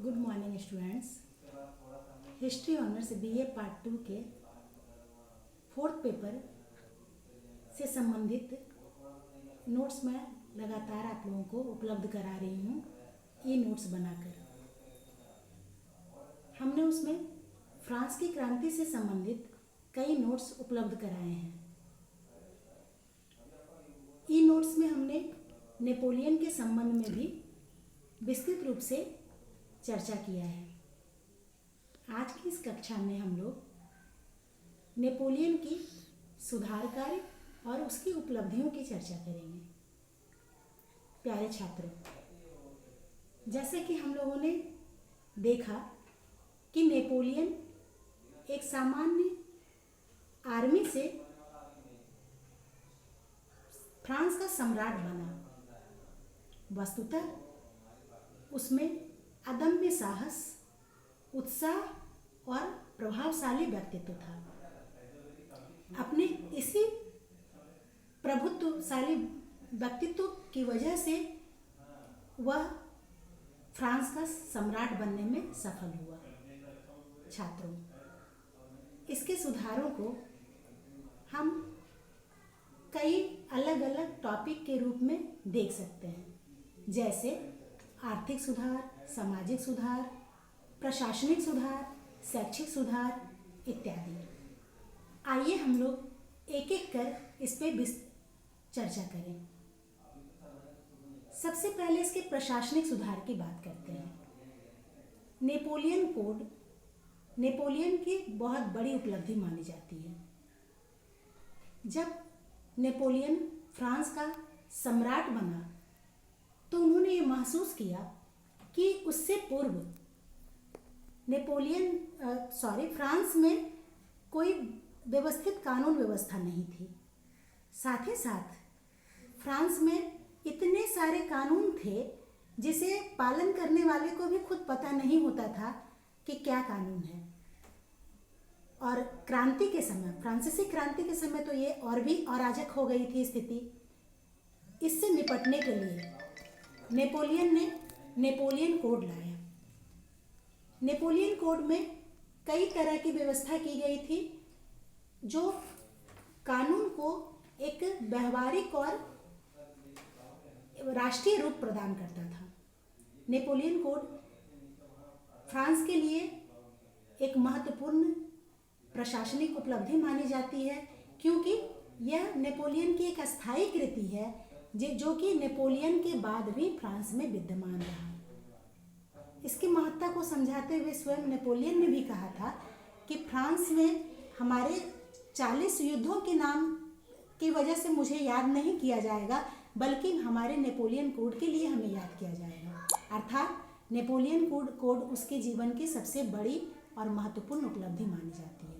Good morning students. History honours BA part 2 के fourth paper से संबंधित नोट्स मैं लगातार आप लोगों को उपलब्ध करा रही हूँ ये नोट्स बनाकर। हमने उसमें फ्रांस की क्रांति से संबंधित कई नोट्स उपलब्ध कराए हैं। ई नोट्स में हमने नेपोलियन के संबंध में भी विस्तृत रूप से चर्चा किया है। आज की इस कक्षा में हम लोग नेपोलियन की सुधार कार्य और उसकी उपलब्धियों की चर्चा करेंगे। प्यारे छात्रों, जैसे कि हम लोगों ने देखा कि नेपोलियन एक सामान्य आर्मी से फ्रांस का सम्राट बना। वस्तुतः उसमें अदम्य साहस, उत्साह और प्रभावशाली व्यक्तित्व था। अपने इसी प्रभुत्वशाली व्यक्तित्व की वजह से वह फ्रांस का सम्राट बनने में सफल हुआ। छात्रों, इसके सुधारों को हम कई अलग अलग टॉपिक के रूप में देख सकते हैं, जैसे आर्थिक सुधार, सामाजिक सुधार, प्रशासनिक सुधार, शैक्षिक सुधार इत्यादि। आइए हम लोग एक एक कर इस पे चर्चा करें। सबसे पहले इसके प्रशासनिक सुधार की बात करते हैं। नेपोलियन कोड नेपोलियन की बहुत बड़ी उपलब्धि मानी जाती है। जब नेपोलियन फ्रांस का सम्राट बना तो उन्होंने ये महसूस किया कि उससे पूर्व फ्रांस में कोई व्यवस्थित कानून व्यवस्था नहीं थी। साथ ही साथ फ्रांस में इतने सारे कानून थे जिसे पालन करने वाले को भी खुद पता नहीं होता था कि क्या कानून है। और क्रांति के समय, फ्रांसीसी क्रांति के समय तो ये और भी अराजक हो गई थी स्थिति। इससे निपटने के लिए नेपोलियन ने नेपोलियन कोड लाया। नेपोलियन कोड में कई तरह की व्यवस्था की गई थी जो कानून को एक व्यवहारिक और राष्ट्रीय रूप प्रदान करता था। नेपोलियन कोड फ्रांस के लिए एक महत्वपूर्ण प्रशासनिक उपलब्धि मानी जाती है, क्योंकि यह नेपोलियन की एक अस्थायी कृति है जो कि नेपोलियन के बाद भी फ्रांस में विद्यमान रहा। इसकी महत्ता को समझाते हुए स्वयं नेपोलियन ने भी कहा था कि फ्रांस में हमारे 40 युद्धों के नाम की वजह से मुझे याद नहीं किया जाएगा, बल्कि हमारे नेपोलियन कोड के लिए हमें याद किया जाएगा। अर्थात नेपोलियन कोड उसके जीवन की सबसे बड़ी और महत्वपूर्ण उपलब्धि मानी जाती है।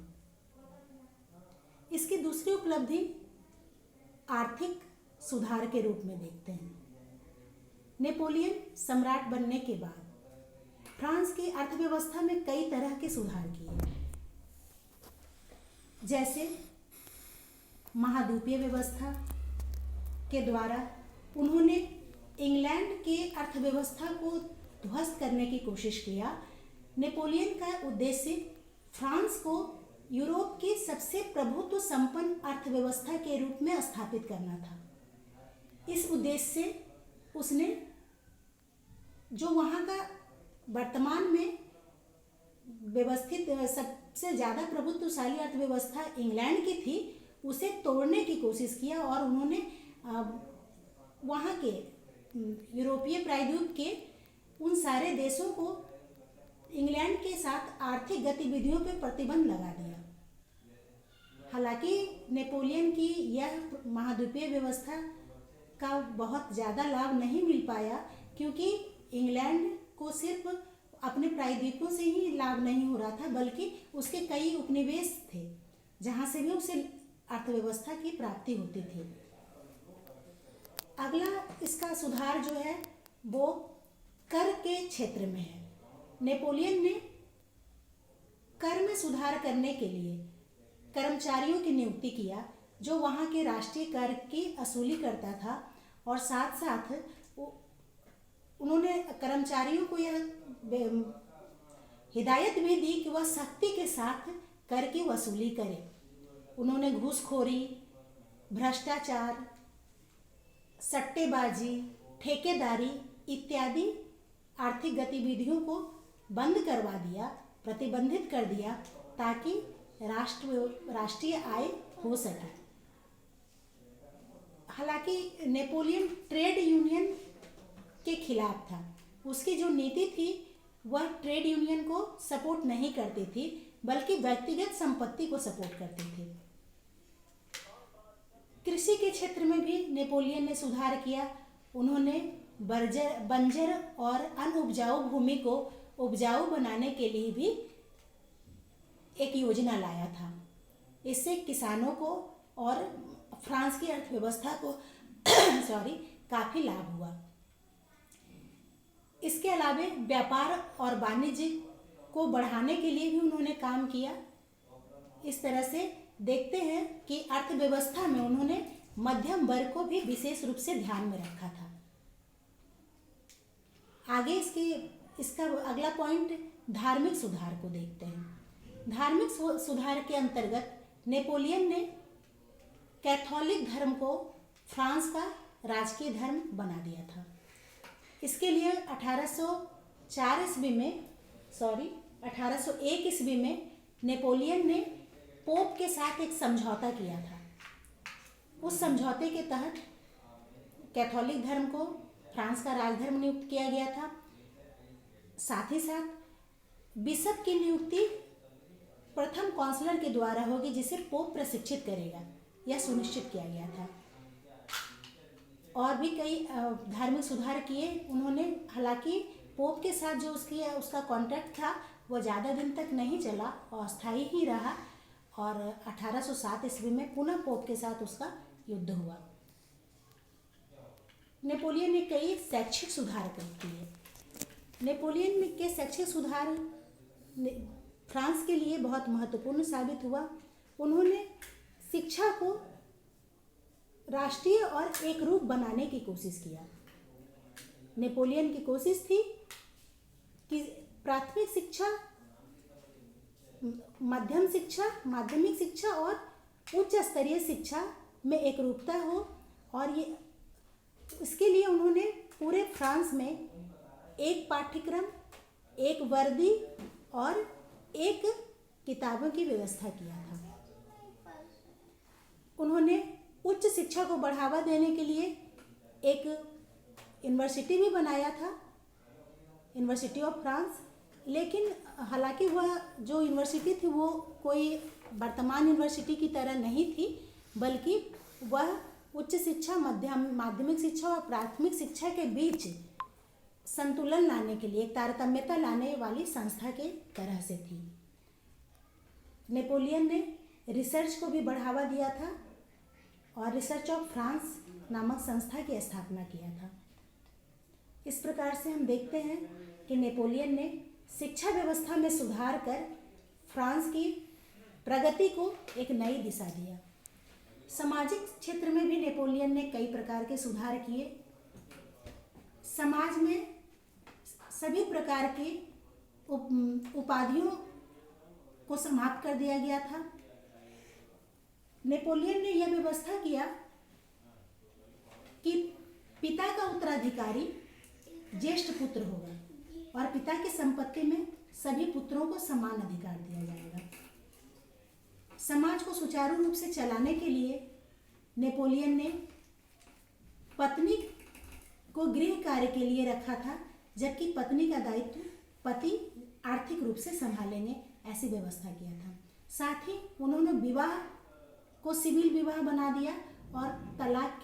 इसकी दूसरी उपलब्धि आर्थिक सुधार के रूप में देखते हैं। नेपोलियन सम्राट बनने के बाद फ्रांस की अर्थव्यवस्था में कई तरह के सुधार किए, जैसे महाद्वीपीय व्यवस्था के द्वारा उन्होंने इंग्लैंड के अर्थव्यवस्था को ध्वस्त करने की कोशिश किया। नेपोलियन का उद्देश्य फ्रांस को यूरोप की सबसे प्रभुत्व संपन्न अर्थव्यवस्था के रूप में स्थापित करना था। इस उद्देश्य से उसने जो वहाँ का वर्तमान में व्यवस्थित सबसे ज़्यादा प्रभुत्वशाली अर्थव्यवस्था इंग्लैंड की थी, उसे तोड़ने की कोशिश किया और उन्होंने वहाँ के यूरोपीय प्रायद्वीप के उन सारे देशों को इंग्लैंड के साथ आर्थिक गतिविधियों पर प्रतिबंध लगा दिया। हालांकि नेपोलियन की यह महाद्वीपीय व्यवस्था का बहुत ज़्यादा लाभ नहीं मिल पाया, क्योंकि इंग्लैंड को सिर्फ अपने प्रायद्वीपों से ही लाभ नहीं हो रहा था, बल्कि उसके कई उपनिवेश थे जहाँ से भी उसे अर्थव्यवस्था की प्राप्ति होती थी। अगला इसका सुधार जो है वो कर के क्षेत्र में है। नेपोलियन ने कर में सुधार करने के लिए कर्मचारियों की नियुक्ति किया जो वहाँ के राष्ट्रीय कर की वसूली करता था, और साथ साथ उन्होंने कर्मचारियों को यह हिदायत भी दी कि वह सख्ती के साथ कर की वसूली करें। उन्होंने घूसखोरी, भ्रष्टाचार, सट्टेबाजी, ठेकेदारी इत्यादि आर्थिक गतिविधियों को बंद करवा दिया, प्रतिबंधित कर दिया, ताकि राष्ट्रीय आय हो सके। हालांकि नेपोलियन ट्रेड यूनियन के खिलाफ था। उसकी जो नीति थी वह ट्रेड यूनियन को सपोर्ट नहीं करती थी, बल्कि व्यक्तिगत संपत्ति को सपोर्ट करती थी। कृषि के क्षेत्र में भी नेपोलियन ने सुधार किया। उन्होंने बंजर और अनउपजाऊ भूमि को उपजाऊ बनाने के लिए भी एक योजना लाया था। इससे किसानों को और फ्रांस की अर्थव्यवस्था को काफी लाभ हुआ। इसके अलावा व्यापार और वाणिज्य को बढ़ाने के लिए भी उन्होंने काम किया। इस तरह से देखते हैं कि अर्थव्यवस्था में उन्होंने मध्यम वर्ग को भी विशेष रूप से ध्यान में रखा था। आगे इसका अगला पॉइंट धार्मिक सुधार को देखते हैं। धार्मिक सुधार के अंतर्गत नेपोलियन ने कैथोलिक धर्म को फ्रांस का राजकीय धर्म बना दिया था। इसके लिए 1801 ईस्वी में नेपोलियन ने पोप के साथ एक समझौता किया था। उस समझौते के तहत कैथोलिक धर्म को फ्रांस का राजधर्म नियुक्त किया गया था। साथ ही साथ बिशप की नियुक्ति प्रथम काउंसलर के द्वारा होगी, जिसे पोप प्रशिक्षित करेगा, यह सुनिश्चित किया गया था। और भी कई धार्मिक सुधार किए उन्होंने। हालांकि पोप के साथ जो उसका कॉन्ट्रैक्ट था वो ज़्यादा दिन तक नहीं चला, अस्थायी ही रहा, और 1807 ईस्वी में पुनः पोप के साथ उसका युद्ध हुआ। नेपोलियन ने कई शैक्षिक सुधार किए। नेपोलियन के शैक्षिक सुधार फ्रांस के लिए बहुत महत्वपूर्ण साबित हुआ। उन्होंने शिक्षा को राष्ट्रीय और एक रूप बनाने की कोशिश किया। नेपोलियन की कोशिश थी कि प्राथमिक शिक्षा, मध्यम शिक्षा, माध्यमिक शिक्षा और उच्च स्तरीय शिक्षा में एक रूपता हो, और ये इसके लिए उन्होंने पूरे फ्रांस में एक पाठ्यक्रम, एक वर्दी और एक किताबों की व्यवस्था किया था। उन्होंने उच्च शिक्षा को बढ़ावा देने के लिए एक यूनिवर्सिटी भी बनाया था, यूनिवर्सिटी ऑफ फ्रांस। लेकिन हालांकि वह जो यूनिवर्सिटी थी वो कोई वर्तमान यूनिवर्सिटी की तरह नहीं थी, बल्कि वह उच्च शिक्षा, माध्यमिक शिक्षा और प्राथमिक शिक्षा के बीच संतुलन लाने के लिए, एक तारतम्यता लाने वाली संस्था के तरह से थी। नेपोलियन ने रिसर्च को भी बढ़ावा दिया था और रिसर्च ऑफ फ्रांस नामक संस्था की स्थापना किया था। इस प्रकार से हम देखते हैं कि नेपोलियन ने शिक्षा व्यवस्था में सुधार कर फ्रांस की प्रगति को एक नई दिशा दिया। सामाजिक क्षेत्र में भी नेपोलियन ने कई प्रकार के सुधार किए। समाज में सभी प्रकार की उपाधियों को समाप्त कर दिया गया था। नेपोलियन ने यह व्यवस्था किया कि पिता का उत्तराधिकारी ज्येष्ठ पुत्र होगा और पिता की संपत्ति में सभी पुत्रों को समान अधिकार दिया जाएगा। समाज को सुचारू रूप से चलाने के लिए नेपोलियन ने पत्नी को गृह कार्य के लिए रखा था, जबकि पत्नी का दायित्व पति आर्थिक रूप से संभालेंगे, ऐसी व्यवस्था किया था। साथ ही उन्होंने विवाह को सिविल विवाह बना दिया और तलाक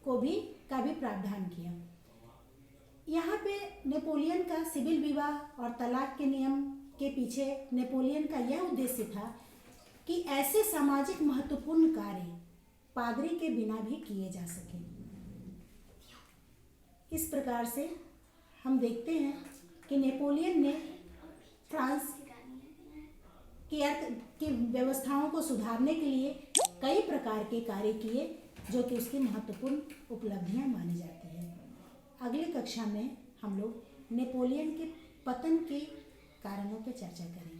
का भी प्रावधान किया। यहाँ पे नेपोलियन का सिविल विवाह और तलाक के नियम के पीछे नेपोलियन का यह उद्देश्य था कि ऐसे सामाजिक महत्वपूर्ण कार्य पादरी के बिना भी किए जा सकें। इस प्रकार से हम देखते हैं कि नेपोलियन ने फ्रांस की अर्थ की व्यवस्थाओं को सुधारने के लिए कई प्रकार के कार्य किए, जो कि उसकी महत्वपूर्ण उपलब्धियां मानी जाती हैं। अगली कक्षा में हम लोग नेपोलियन के पतन के कारणों पर चर्चा करेंगे।